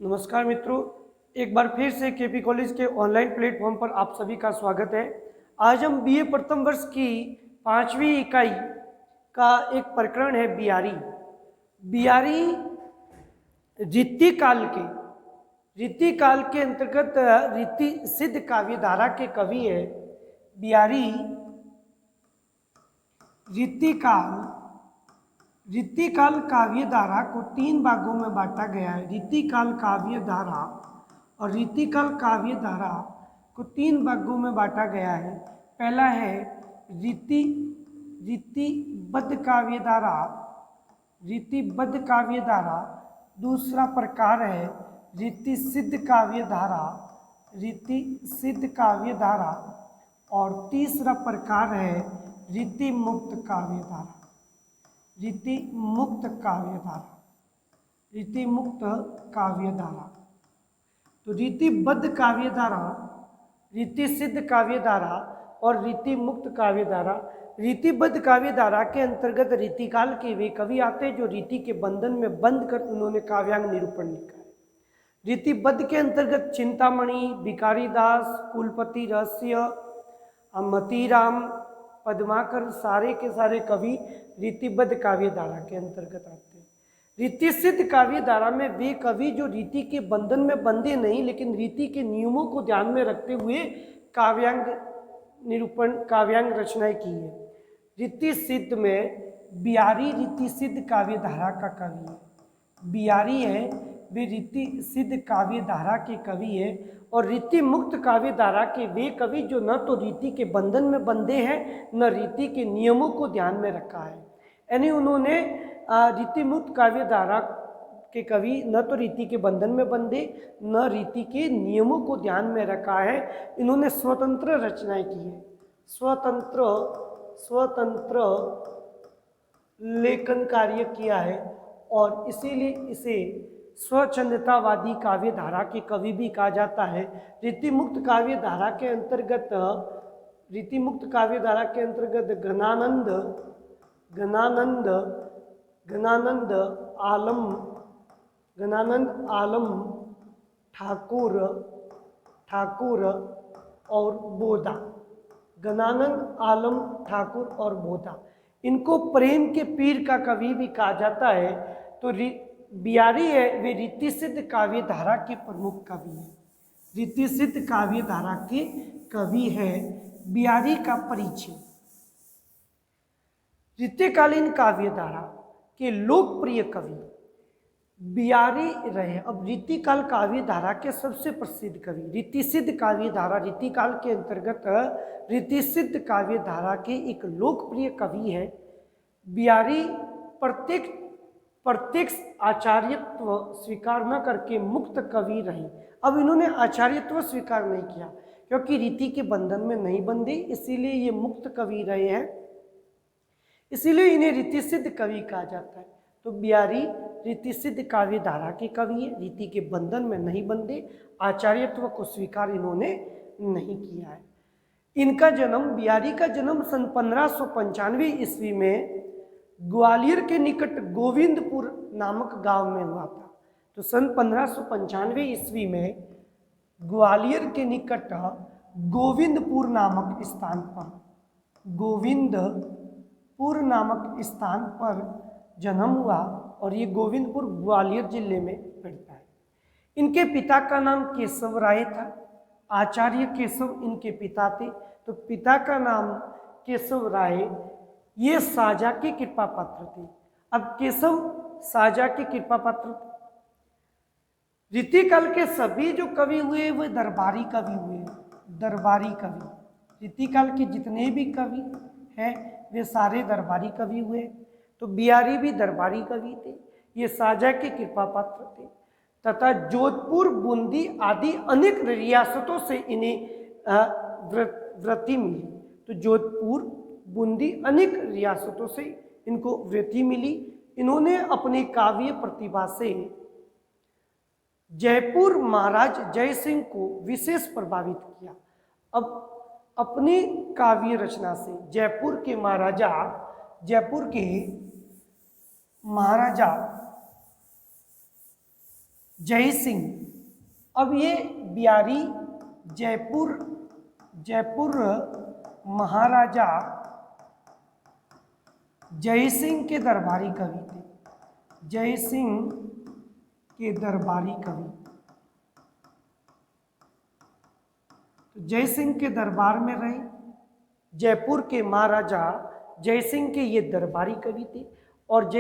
नमस्कार मित्रों, एक बार फिर से केपी कॉलेज के ऑनलाइन प्लेटफॉर्म पर आप सभी का स्वागत है। आज हम बीए प्रथम वर्ष की 5वीं इकाई का एक प्रकरण है बियारी। बियारी रीति काल के अंतर्गत रीति सिद्ध काव्य धारा के कवि है। बियारी रीति काल काव्य धारा को 3 भागों में बांटा गया है। रीति काल काव्य धारा और रीति काल काव्य धारा को 3 भागों में बांटा गया है। पहला है रीतिबद्ध काव्य धारा, रीतिबद्ध काव्य धारा। दूसरा प्रकार है रीति सिद्ध काव्य धारा, रीति सिद्ध काव्य धारा। और तीसरा प्रकार है रीति मुक्त काव्य धारा, रीति मुक्त काव्य धारा, रीति मुक्त काव्य धारा। तो रीतिबद्ध काव्य धारा, रीति सिद्ध काव्य धारा और रीति मुक्त काव्य धारा। रीतिबद्ध काव्य धारा के अंतर्गत रीतिकाल के वे कवि आते हैं जो रीति के बंधन में बंध कर उन्होंने काव्यांग निरूपण लिखा है। रीतिबद्ध के अंतर्गत चिंतामणि, भिखारी दास, कुलपति रहस्य, मतीराम, पद्माकर, सारे के सारे कवि रीतिबद्ध काव्य धारा के अंतर्गत आते हैं। रीति सिद्ध काव्य धारा में वे कवि जो रीति के बंधन में बंधे नहीं लेकिन रीति के नियमों को ध्यान में रखते हुए काव्यांग निरूपण, काव्यांग रचनाएं की है। रीति सिद्ध में बियारी रीति सिद्ध काव्य धारा का कवि है। बियारी है वे रीति सिद्ध काव्य धारा के कवि है। और रीति मुक्त काव्य धारा के वे कवि जो न तो रीति के बंधन में बंधे हैं न रीति के नियमों को ध्यान में रखा है। यानी उन्होंने रीति मुक्त काव्य धारा के कवि न तो रीति के बंधन में बंधे न रीति के नियमों को ध्यान में रखा है। इन्होंने स्वतंत्र रचनाएं की है, स्वतंत्र लेखन कार्य किया है और इसीलिए इसे स्वच्छंदतावादी काव्य धारा के कवि भी कहा जाता है। रीति मुक्त काव्य धारा के अंतर्गत घनानंद आलम ठाकुर और बोधा, घनानंद आलम ठाकुर और बोधा, इनको प्रेम के पीर का कवि भी कहा जाता है। तो बियारी है वे रीति सिद्ध काव्य धारा के प्रमुख कवि हैं। रीति सिद्ध काव्य धारा के कवि है बियारी का परिचय। रीतिकालीन काव्य धारा के लोकप्रिय कवि बियारी रहे। अब रीतिकाल काव्य धारा के सबसे प्रसिद्ध कवि रीति सिद्ध काव्य धारा, रीतिकाल के अंतर्गत रीति सिद्ध काव्य धारा के एक लोकप्रिय कवि है बियारी। प्रत्यक्ष आचार्यत्व स्वीकार न करके मुक्त कवि रहे। अब इन्होंने आचार्यत्व स्वीकार नहीं किया क्योंकि रीति के बंधन में नहीं बंधे, इसीलिए ये मुक्त कवि रहे हैं, इसीलिए इन्हें रीति सिद्ध कवि कहा जाता है। तो बियारी रीति सिद्ध काव्य धारा के कवि है, रीति के बंधन में नहीं बंधे, आचार्यत्व को स्वीकार इन्होंने नहीं किया है। इनका जन्म, बियारी का जन्म सन 1595 ईस्वी में ग्वालियर के निकट गोविंदपुर नामक गांव में हुआ था। तो सन 1595 ईस्वी में ग्वालियर के निकट गोविंदपुर नामक स्थान पर जन्म हुआ और ये गोविंदपुर ग्वालियर जिले में पड़ता है। इनके पिता का नाम केशव राय था, आचार्य केशव इनके पिता थे। तो पिता का नाम केशव राय, ये साजा के कृपा पात्र थे। अब केशव साजा के कृपा पात्र थे। रीतिकाल के सभी जो कवि हुए वे दरबारी कवि हुए, दरबारी कवि। रीतिकाल के जितने भी कवि हैं वे सारे दरबारी कवि हुए। तो बियारी भी दरबारी कवि थे, ये साजा के कृपा पात्र थे तथा जोधपुर, बूंदी आदि अनेक रियासतों से इन्हें वृत्ति मिली। तो जोधपुर, बूंदी अनेक रियासतों से इनको वृत्ति मिली। इन्होंने अपने काव्य प्रतिभा से जयपुर महाराज जय सिंह को विशेष प्रभावित किया। अब अपनी काव्य रचना से जयपुर के महाराजा जय सिंह। अब ये बिहारी जयपुर महाराजा जय सिंह के दरबारी कवि थे। जय सिंह के दरबारी कवि, तो जय सिंह के दरबार में रहे। जयपुर के महाराजा जय सिंह के ये दरबारी कवि थे और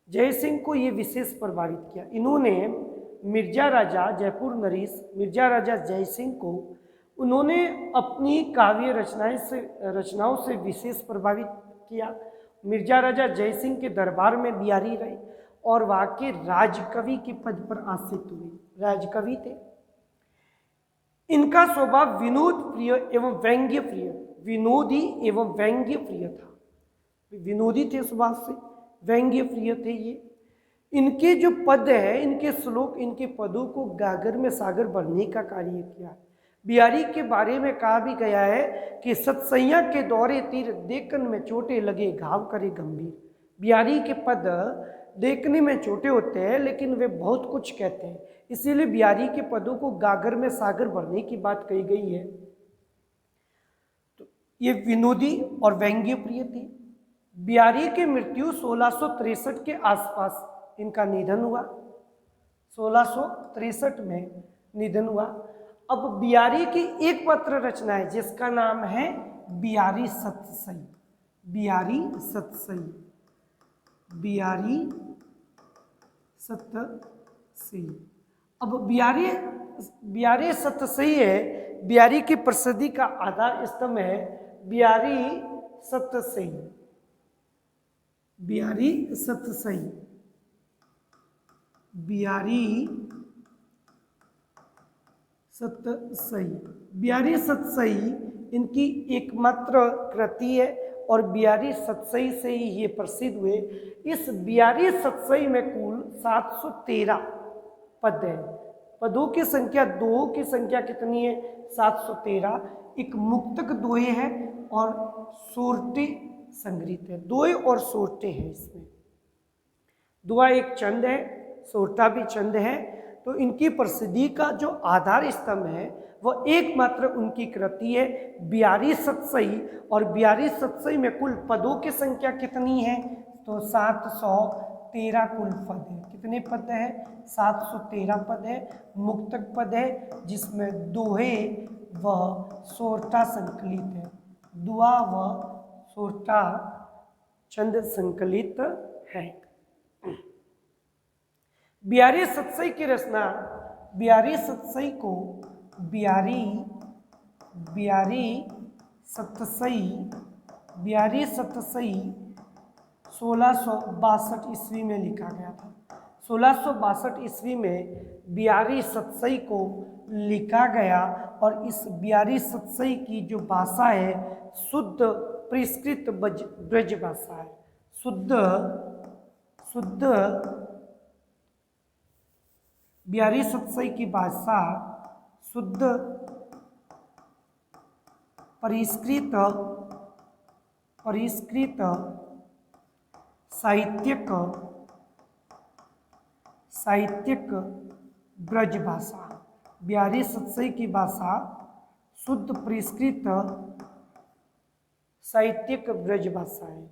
जय सिंह को ये विशेष प्रभावित किया। इन्होंने मिर्जा राजा जयपुर नरेश मिर्जा राजा जय सिंह को उन्होंने अपनी काव्य रचनाओं से विशेष प्रभावित किया। मिर्जा राजा जय सिंह के दरबार में बिहारी रहे और वहाँ के राजकवि के पद पर आसीन हुए, राजकवि थे। इनका स्वभाव विनोद प्रिय एवं व्यंग्य प्रिय, विनोदी एवं व्यंग्य प्रिय था। विनोदी थे स्वभाव से, व्यंग्य प्रिय थे ये। इनके जो पद है, इनके श्लोक, इनके पदों को गागर में सागर भरने का कार्य किया। बिहारी के बारे में कहा भी गया है कि सतसैया के दौरे तीर देखन में चोटे लगे घाव करे गंभीर। बिहारी के पद देखने में छोटे होते हैं लेकिन वे बहुत कुछ कहते हैं, इसीलिए बिहारी के पदों को गागर में सागर भरने की बात कही गई है। तो ये विनोदी और व्यंग्य प्रिय थे। बिहारी की मृत्यु 1663 के आसपास इनका निधन हुआ, 1663 में निधन हुआ। अब बिहारी की एक मात्र रचना है जिसका नाम है बिहारी सतसई। बिहारी सतसई, बिहारी सतसई। अब बिहारी सतसई है, बिहारी की प्रसिद्धि का आधार स्तंभ है बिहारी सतसई। बिहारी सतसई, बिहारी सतसई, बिहारी सतसई इनकी एकमात्र कृति है और बिहारी सतसई से ही ये प्रसिद्ध हुए। इस बिहारी सतसई में कुल 713 पद है। पदों की संख्या, दोहों की संख्या कितनी है? 713। एक मुक्तक दोहे है और सोरठे संग्रहित है। दोहे और सोरठे हैं इसमें। दुआ एक छंद है, सोरठा भी छंद है। तो इनकी प्रसिद्धि का जो आधार स्तंभ है वह एकमात्र उनकी कृति है बिहारी सतसई। और बिहारी सतसई में कुल पदों की संख्या कितनी है? तो 713 कुल पद है। कितने पद है? 713 पद है। मुक्तक पद है जिसमें दोहे व सोरठा संकलित है। दुआ व सोरठा छंद संकलित है। बिहारी सतसई की रचना, बिहारी सतसई को बिहारी सतसई 1662 ईस्वी में लिखा गया था। 1662 ईस्वी में बिहारी सतसई को लिखा गया और इस बिहारी सतसई की जो भाषा है शुद्ध परिष्कृत ब्रज भाषा है। शुद्ध बिहारी सतसई की भाषा शुद्ध परिष्कृत साहित्यिक ब्रज भाषा। बिहारी सतसई की भाषा शुद्ध परिष्कृत साहित्यिक ब्रज भाषा है।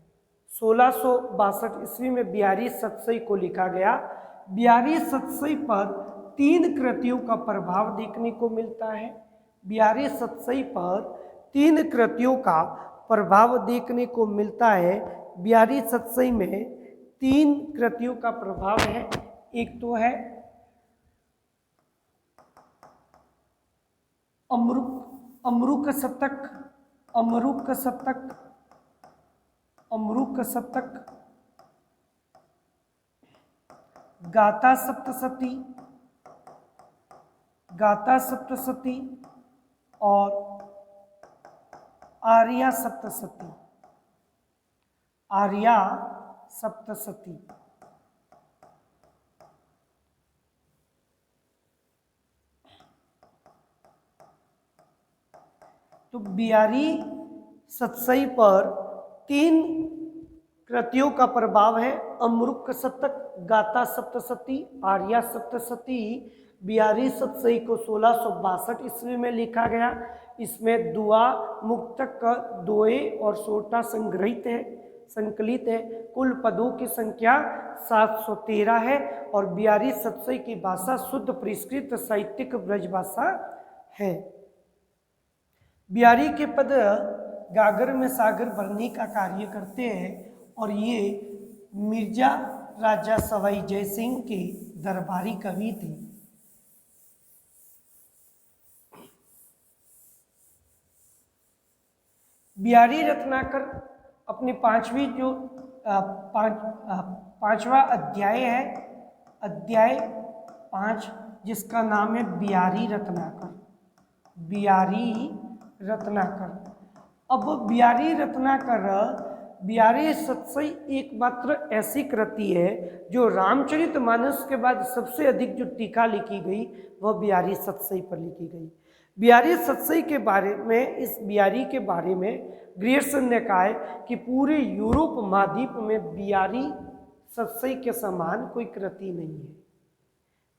1662 ईस्वी में बिहारी सतसई को लिखा गया। बिहारी सतसई पर 3 कृतियों का प्रभाव देखने को मिलता है। बिहारी सतसई पर 3 कृतियों का प्रभाव देखने को मिलता है। बिहारी सतसई में 3 कृतियों का प्रभाव है। एक तो है अमरुक शतक, गाथा सप्तशती और आर्या सप्तशती। तो बिहारी सतसई पर 3 कृतियों का प्रभाव है अमृक शतक, गाथा सप्तशती, आर्या सप्तशती, बिहारी सतसई को 1662 ईस्वी में लिखा गया। इसमें दुआ, मुक्तक, दोए और सोटा संकलित है। कुल पदों की संख्या 713 है और बिहारी सतसई की भाषा शुद्ध परिष्कृत साहित्यिक ब्रजभाषा है। बिहारी के पद गागर में सागर भरने का कार्य करते हैं और ये मिर्जा राजा सवाई जयसिंह के दरबारी कवि थे। बिहारी रत्नाकर अपनी पांचवा अध्याय है, अध्याय 5, जिसका नाम है बिहारी रत्नाकर। अब बिहारी सतसई एकमात्र ऐसी कृति है जो रामचरितमानस के बाद सबसे अधिक जो टीका लिखी गई वह बिहारी सतसई पर लिखी गई। बिहारी सतसई के बारे में, इस बिहारी के बारे में ग्रियर्सन ने कहा है कि पूरे यूरोप महाद्वीप में बिहारी सतसई के समान कोई कृति नहीं है।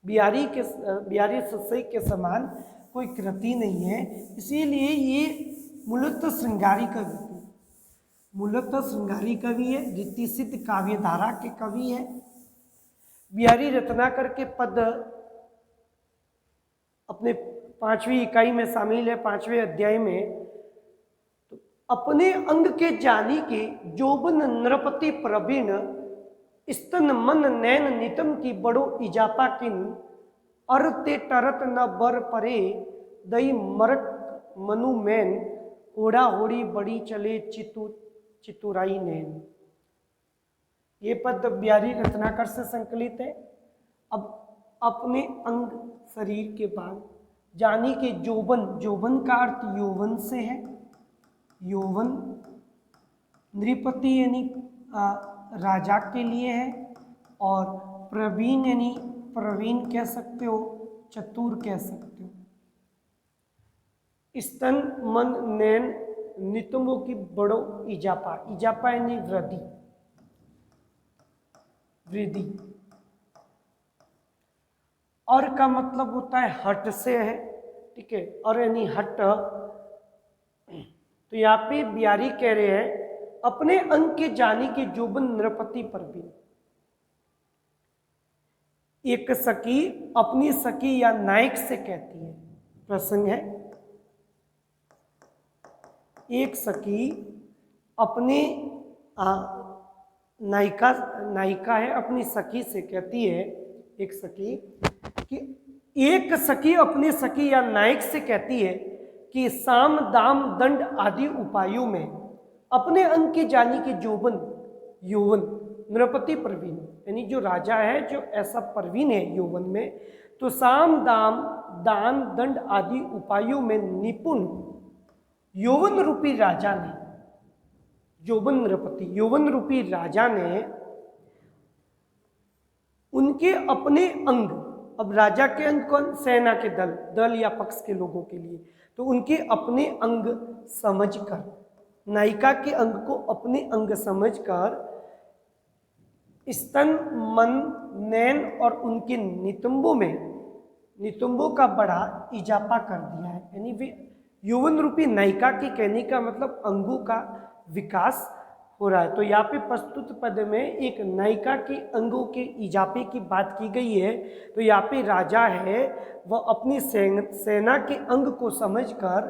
बिहारी सतसई के समान कोई कृति नहीं है, इसीलिए ये मूलतः श्रृंगारी कवि है, रीति सिद्ध काव्य धारा के कवि है। बिहारी रत्नाकर के पद अपने 5वीं इकाई में शामिल है, 5वें अध्याय में। तो अपने अंग के जानी के जोबन नृपति प्रवीण, स्तन मन नैन नितम की बड़ो इजापा किन, अरते टरत न बर परे दई मरक मनु मैन, होड़ा होड़ी बड़ी चले चितुराई नैन। ये पद बिहारी रत्नाकर से संकलित है। अब अपने अंग शरीर के बाद जानी के जोबन का अर्थ यौवन से है, यौवन नृपति यानी राजा के लिए है, और प्रवीण यानी प्रवीण कह सकते हो, चतुर कह सकते हो। स्तन मन नैन नितंबों की बड़ो इजापा यानी वृद्धि। और का मतलब होता है हट से है, ठीक है, और यानी हट। तो यहाँ पे बिहारी कह रहे हैं अपने अंग के जानी के जोबन नृपति प्रवीण। एक सखी अपनी सखी या नायक से कहती है, प्रसंग है, एक सखी अपने नायिका है अपनी सखी से कहती है, एक सखी अपनी सखी या नायक से कहती है कि साम दाम दंड आदि उपायों में अपने अंग के जानी के यौवन नृपति प्रवीण, यानी जो राजा है जो ऐसा प्रवीण है यौवन में, तो साम दाम दान दंड आदि उपायों में निपुण यौवन रूपी राजा ने, यौवन रूपी राजा ने उनके अपने अंग, अब राजा के अंग कौन, सेना के दल या पक्ष के लोगों के लिए, तो उनके अपने अंग समझकर, नायिका के अंग को अपने अंग समझकर स्तन मन नैन और उनके नितंबों का बड़ा इजाफा कर दिया है। यानी वे यौवन रूपी नायिका के कहने का मतलब अंगों का विकास हो रहा है। तो यहाँ पे प्रस्तुत पद में एक नायिका के अंगों के इजाफे की बात की गई है। तो यहाँ पे राजा है वह अपनी सेना के अंग को समझकर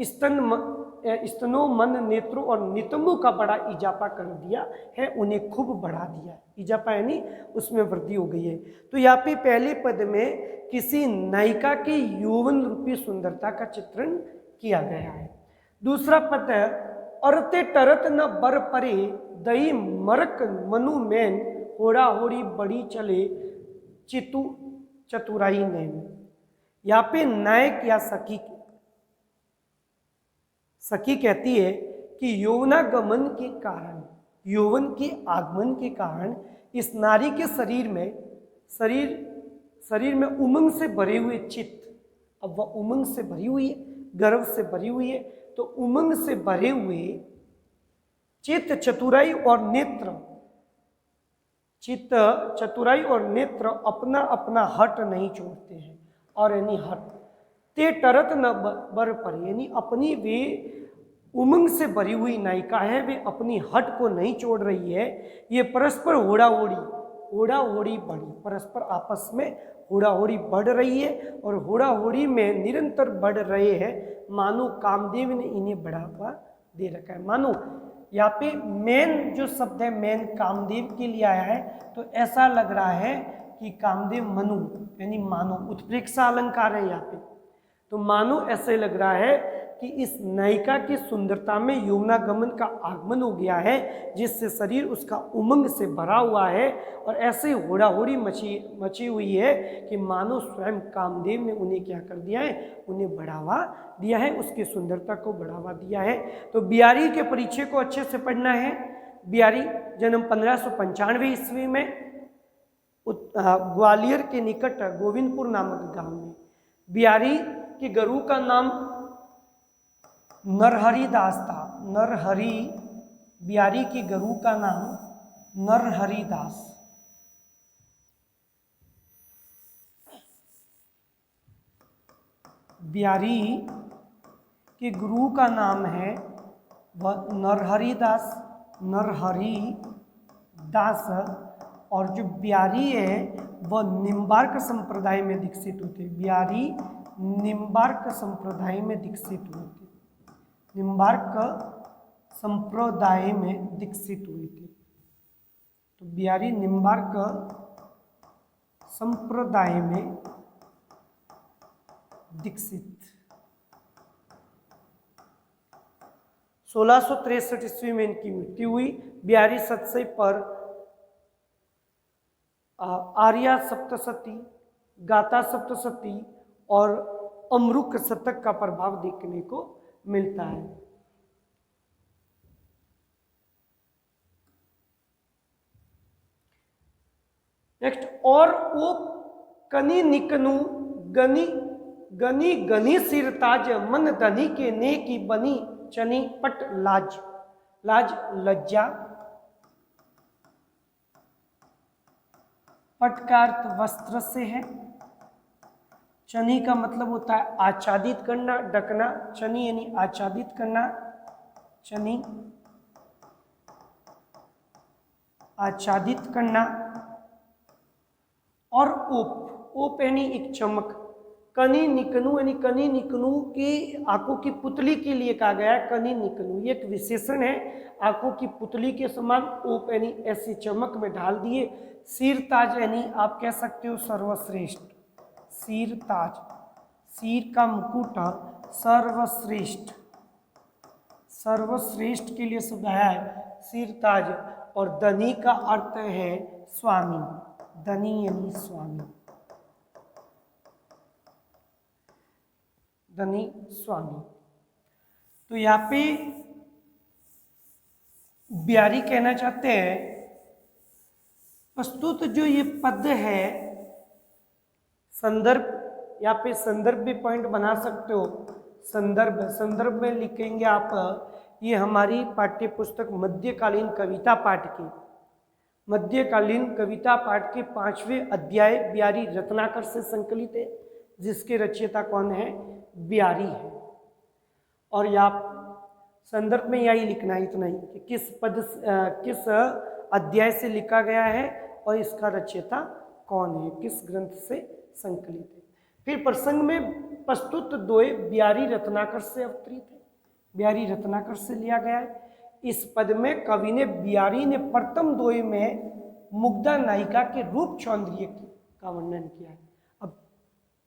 स्तनों मन नेत्रों और नितंबों का बड़ा इजाफा कर दिया है, उन्हें खूब बढ़ा दिया। इजाफा यानी उसमें वृद्धि हो गई है। तो यहाँ पे पहले पद में किसी नायिका के यौवन रूपी सुंदरता का चित्रण किया गया है। दूसरा पद है अरते टरत न बर परे दही मरक मनु मैन, होड़ा होड़ी बड़ी चले चतुराई नैन। यहाँ पे नायक या सखी कहती है कि यौवनागमन के कारण, यौवन के आगमन के कारण इस नारी के शरीर में उमंग से भरे हुए चित्त, अब वह उमंग से भरी हुई है, गर्व से भरी हुई है, तो उमंग से भरे हुए चित्त चतुराई और नेत्र, चित्त चतुराई और नेत्र अपना अपना हट नहीं छोड़ते हैं। और यानी हट ते टरत न बर पर, यानी अपनी वे उमंग से भरी हुई नायिका है, वे अपनी हट को नहीं छोड़ रही है। ये परस्पर होड़ा होड़ी बढ़ी, परस्पर आपस में होड़ा होड़ी बढ़ रही है और होड़ा होड़ी में निरंतर बढ़ रहे हैं, मानो कामदेव ने इन्हें बढ़ावा दे रखा है। मानो यहाँ पे मेन जो शब्द है मेन कामदेव के लिए आया है, तो ऐसा लग रहा है कि कामदेव मनु यानी मानो उत्प्रेक्षा अलंकार है यहाँ पे, तो मानो ऐसे लग रहा है कि इस नायिका की सुंदरता में यमुनागमन का आगमन हो गया है, जिससे शरीर उसका उमंग से भरा हुआ है और ऐसे होड़ा होड़ी मची हुई है कि मानो स्वयं कामदेव ने उन्हें क्या कर दिया है, उन्हें बढ़ावा दिया है, उसकी सुंदरता को बढ़ावा दिया है। तो बिहारी के परिचय को अच्छे से पढ़ना है। बिहारी जन्म 1595 ईस्वी में ग्वालियर के निकट गोविंदपुर नामक गांव में। बिहारी के गुरु का नाम नरहरि दास था। नरहरि, बिहारी के गुरु का नाम नरहरि दास। बिहारी के गुरु का नाम है वह नरहरि दास, नरहरि दास। और जो बिहारी है वह निम्बार्क संप्रदाय में दीक्षित होते। बिहारी निम्बार्क संप्रदाय में दीक्षित हुए थे, निम्बार्क संप्रदाय में दीक्षित हुए थे। तो बिहारी निम्बार्क संप्रदाय में दीक्षित। 1663 ईस्वी में इनकी मृत्यु हुई। बिहारी सतसई पर आर्या सप्तशती, गाथा सप्तशती और अमरुक शतक का प्रभाव देखने को मिलता है। नेक्स्ट, और वो कनी निकनु गनी गनी गनी सिरताज, मन धनी के ने की बनी चनी पट लाज। लाज लज्जा, पट का अर्थ वस्त्र से है। चनी का मतलब होता है आच्छादित करना, ढकना। चनी यानी आच्छादित करना, चनी आच्छादित करना। और ओप, ओप यानी एक चमक। कनी निकनू यानी कनी निकनू की आंखों की पुतली के लिए कहा गया है कनी निकनू, ये एक विशेषण है। आंखों की पुतली के समान ओप यानी ऐसी चमक में ढाल दिए। सिर ताज यानी आप कह सकते हो सर्वश्रेष्ठ। सिर ताज, सिर का मुकुट सर्वश्रेष्ठ, सर्वश्रेष्ठ के लिए शब्द है सिर ताज। और धनी का अर्थ है स्वामी, धनी यानी स्वामी, धनी स्वामी। तो यहाँ पे बिहारी कहना चाहते हैं प्रस्तुत जो ये पद है, संदर्भ, यहाँ पे संदर्भ भी पॉइंट बना सकते हो। संदर्भ, संदर्भ में लिखेंगे आप, ये हमारी पाठ्य पुस्तक मध्यकालीन कविता पाठ की, मध्यकालीन कविता पाठ के 5वें अध्याय बिहारी रत्नाकर से संकलित है, जिसके रचयिता कौन है, बिहारी है। और यहाँ संदर्भ में यही लिखना है, इतना ही कि किस पद किस अध्याय से लिखा गया है और इसका रचयिता कौन है, किस ग्रंथ से संकलित है। फिर प्रसंग में प्रस्तुत दोय बिहारी रत्नाकर से अवतरित है, बिहारी रत्नाकर से लिया गया है। इस पद में कवि ने, बिहारी ने प्रथम दोय में मुग्धा नायिका के रूप सौंदर्य का वर्णन किया है। अब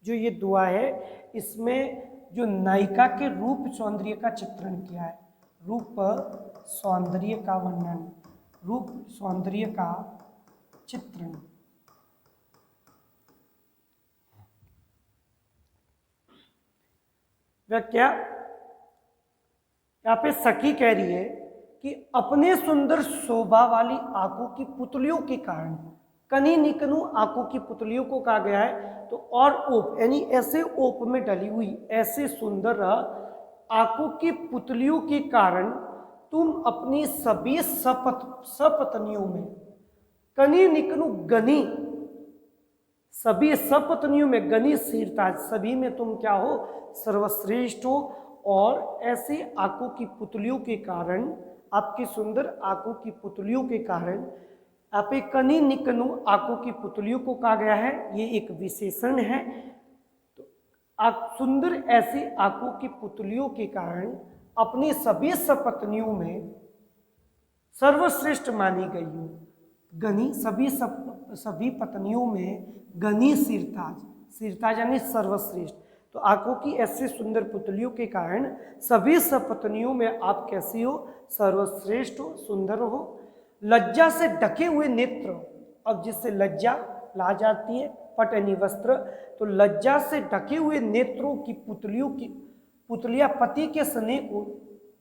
जो ये दुआ है इसमें जो नायिका के रूप सौंदर्य का चित्रण किया है, रूप सौंदर्य का वर्णन, रूप सौंदर्य का चित्रण। व्याख्या, यहाँ पे सखी कह रही है कि अपने सुंदर शोभा वाली आंखों की पुतलियों के कारण, कनी निकनू आंखों की पुतलियों को कहा गया है। तो और ओप यानी ऐसे ओप में डली हुई ऐसे सुंदर आंखों की पुतलियों के कारण तुम अपनी सभी सपत्नियों में, कनी निकनु गनी, सभी सपत्नियों में, गनी शीरताज, सभी में तुम क्या हो, सर्वश्रेष्ठ हो। और ऐसे आंखों की पुतलियों के कारण, आपकी सुंदर आंखों की पुतलियों के कारण, आप कनी निकनु आंखों की पुतलियों को कहा गया है, ये एक विशेषण है। तो सुंदर ऐसी आंखों की पुतलियों के कारण अपनी सभी सपत्नियों में सर्वश्रेष्ठ मानी गई हूँ। गनी, सभी पत्नियों में गनी शीरताज, शीरताज यानी सर्वश्रेष्ठ। तो आंखों की ऐसे सुंदर पुतलियों के कारण सभी सपत्नियों में आप कैसी हो, सर्वश्रेष्ठ हो, सुंदर हो। लज्जा से ढके हुए नेत्र, अब जिससे लज्जा ला जाती है, पट यानी वस्त्र, तो लज्जा से ढके हुए नेत्रों की पुतलियां पति के स्नेह को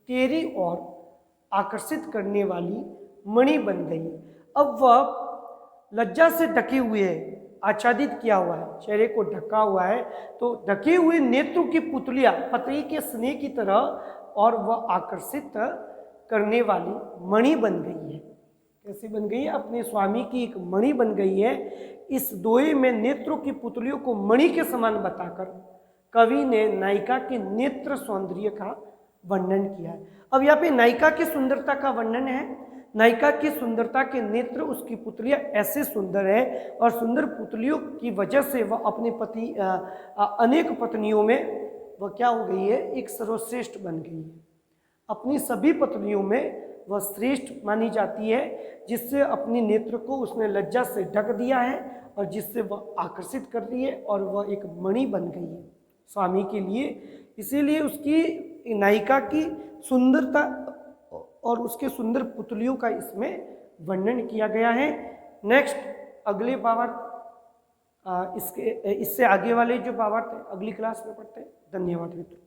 तेरी ओर आकर्षित करने वाली मणि बन गई। अब वह लज्जा से ढके हुए है, आच्छादित किया हुआ है, चेहरे को ढका हुआ है, तो ढके हुए नेत्रों की पुतलियां पति के स्नेह की तरह और वह आकर्षित करने वाली मणि बन गई है। कैसी बन गई है, अपने स्वामी की एक मणि बन गई है। इस दोहे में नेत्रों की पुतलियों को मणि के समान बताकर कवि ने नायिका के नेत्र सौंदर्य का वर्णन किया है। अब यहाँ पे नायिका की सुंदरता का वर्णन है। नायिका की सुंदरता के नेत्र, उसकी पुतलियां ऐसे सुंदर है और सुंदर पुतलियों की वजह से वह अपने पति अनेक पत्नियों में वह क्या हो गई है, एक सर्वश्रेष्ठ बन गई है। अपनी सभी पत्नियों में वह श्रेष्ठ मानी जाती है, जिससे अपने नेत्र को उसने लज्जा से ढक दिया है और जिससे वह आकर्षित कर रही है और वह एक मणि बन गई है स्वामी के लिए। इसीलिए उसकी नायिका की सुंदरता और उसके सुंदर पुतलियों का इसमें वर्णन किया गया है। नेक्स्ट अगले भावार्थ, इससे आगे वाले जो भावार्थ है अगली क्लास में पढ़ते हैं। धन्यवाद मित्रों।